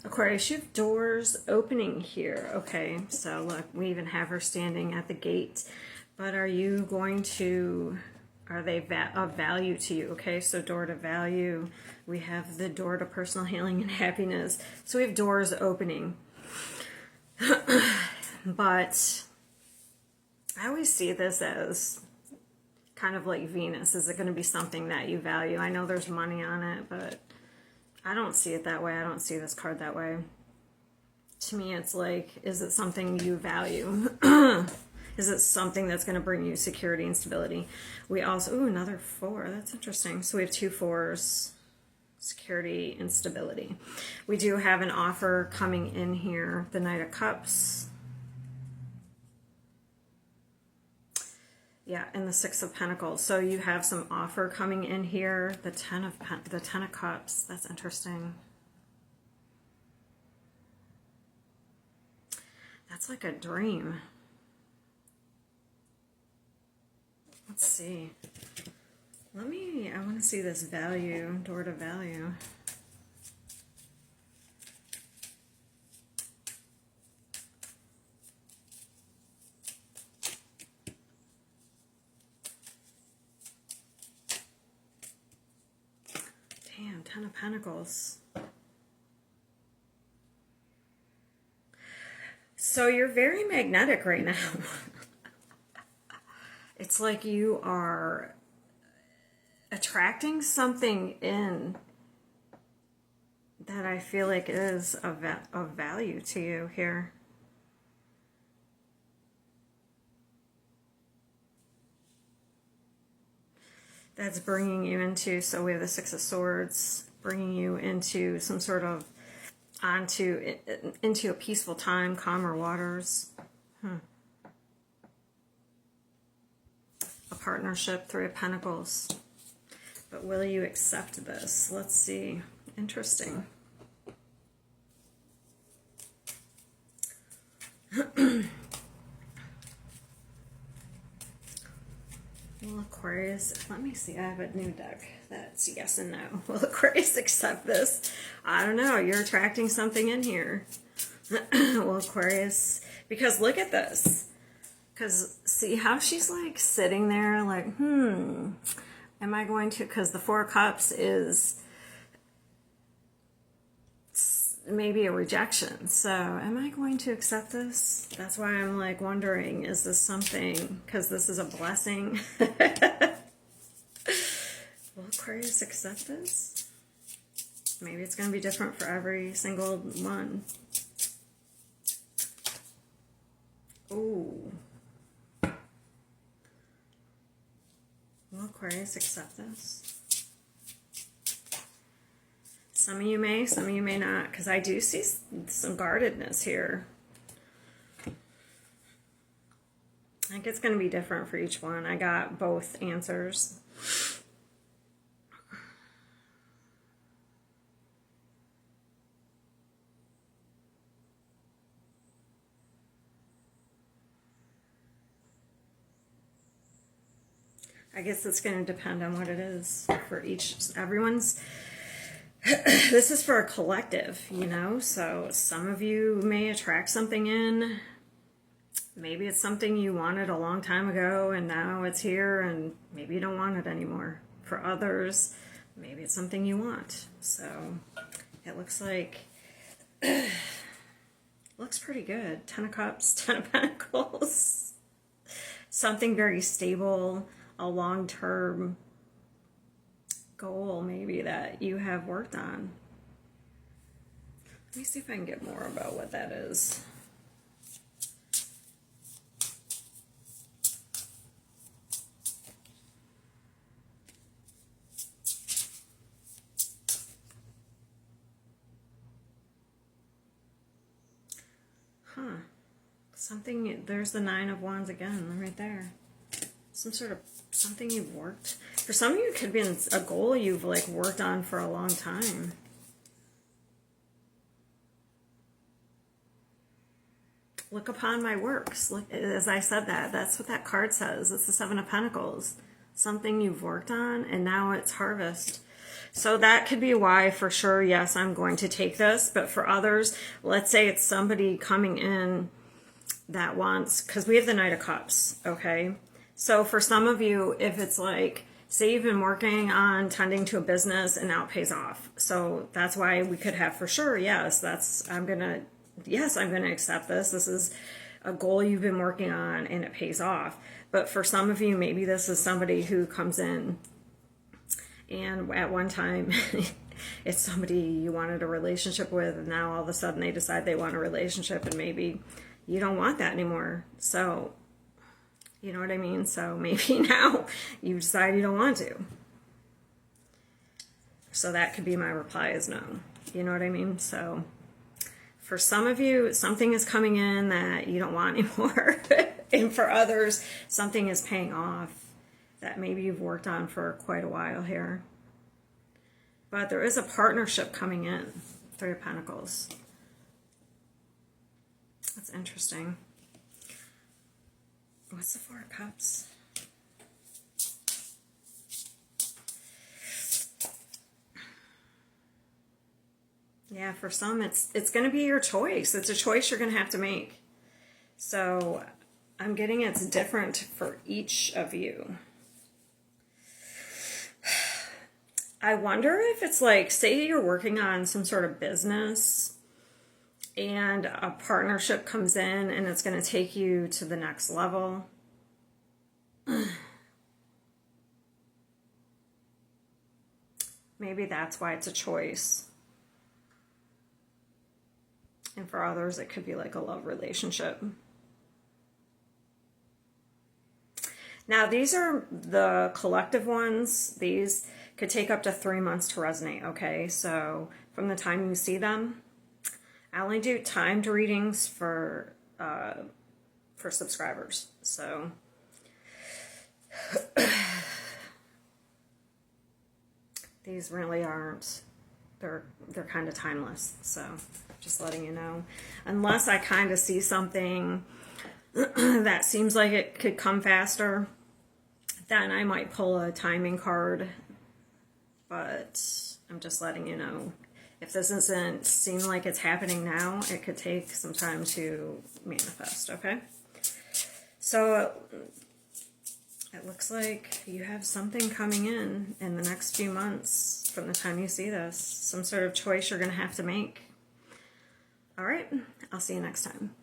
Aquarius, you have doors opening here. Okay, so look, we even have her standing at the gate. But are you going to, are they of value to you? Okay, so door to value. We have the door to personal healing and happiness. So we have doors opening. But I always see this as kind of like Venus. Is it going to be something that you value? I know there's money on it, but I don't see it that way. I don't see this card that way. To me, it's like, is it something you value? Is it something that's going to bring you security and stability? We also, ooh, another 4. That's interesting. So we have 2 4s, security and stability. We do have an offer coming in here, the Knight of Cups. Yeah, and the 6 of Pentacles. So you have some offer coming in here. The 10 of Cups. That's interesting. That's like a dream. Let's see. I want to see this value, door to value. Damn, 10 of Pentacles. So you're very magnetic right now. It's like you are attracting something in that I feel like is of value to you here. That's bringing you into, so we have the 6 of Swords, bringing you into some sort of, into a peaceful time, calmer waters. A partnership, 3 of Pentacles. But will you accept this? Let's see. Interesting. Will Aquarius, let me see, I have a new deck that's yes and no. Will Aquarius accept this? I don't know, you're attracting something in here. Will Aquarius, because look at this. Because see how she's like sitting there like, am I going to, because the 4 of Cups is maybe a rejection. So am I going to accept this? That's why I'm like wondering, is this something, because this is a blessing. Will Aquarius accept this? Maybe it's going to be different for every single one. Ooh. Will Aquarius accept this? Some of you may not, because I do see some guardedness here. I think it's going to be different for each one. I got both answers. I guess it's going to depend on what it is for everyone's. This is for a collective, you know, so some of you may attract something in. Maybe it's something you wanted a long time ago and now it's here and maybe you don't want it anymore. For others, maybe it's something you want. So it looks like, looks pretty good. 10 of Cups, 10 of Pentacles. Something very stable, a long-term goal maybe that you have worked on. Let me see if I can get more about what that is. Something, there's the 9 of Wands again, right there. Some sort of, something you've worked. For some of you, it could be a goal you've like worked on for a long time. Look upon my works. Look, as I said that's what that card says. It's the 7 of Pentacles. Something you've worked on and now it's harvest. So that could be why, for sure, yes, I'm going to take this. But for others, let's say it's somebody coming in that wants, because we have the Knight of Cups, okay? So for some of you, if it's like, say you've been working on tending to a business and now it pays off. So that's why we could have for sure, yes, I'm going to accept this. This is a goal you've been working on and it pays off. But for some of you, maybe this is somebody who comes in and at one time it's somebody you wanted a relationship with, and now all of a sudden they decide they want a relationship, and maybe you don't want that anymore. So, you know what I mean? So maybe now you decide you don't want to. So that could be my reply is no. You know what I mean? So for some of you, something is coming in that you don't want anymore. And for others, something is paying off that maybe you've worked on for quite a while here. But there is a partnership coming in. Three of Pentacles. That's interesting. What's the Four of Cups? Yeah, for some, it's going to be your choice. It's a choice you're going to have to make. So I'm getting it's different for each of you. I wonder if it's like, say you're working on some sort of business and a partnership comes in and it's going to take you to the next level. Maybe that's why it's a choice. And for others, it could be like a love relationship. Now, these are the collective ones. These could take up to 3 months to resonate, okay? So from the time you see them, I only do timed readings for subscribers. So these really aren't, they're kind of timeless. So just letting you know. Unless I kind of see something that seems like it could come faster, then I might pull a timing card. But I'm just letting you know. If this doesn't seem like it's happening now, it could take some time to manifest, okay? So it looks like you have something coming in the next few months from the time you see this. Some sort of choice you're going to have to make. All right, I'll see you next time.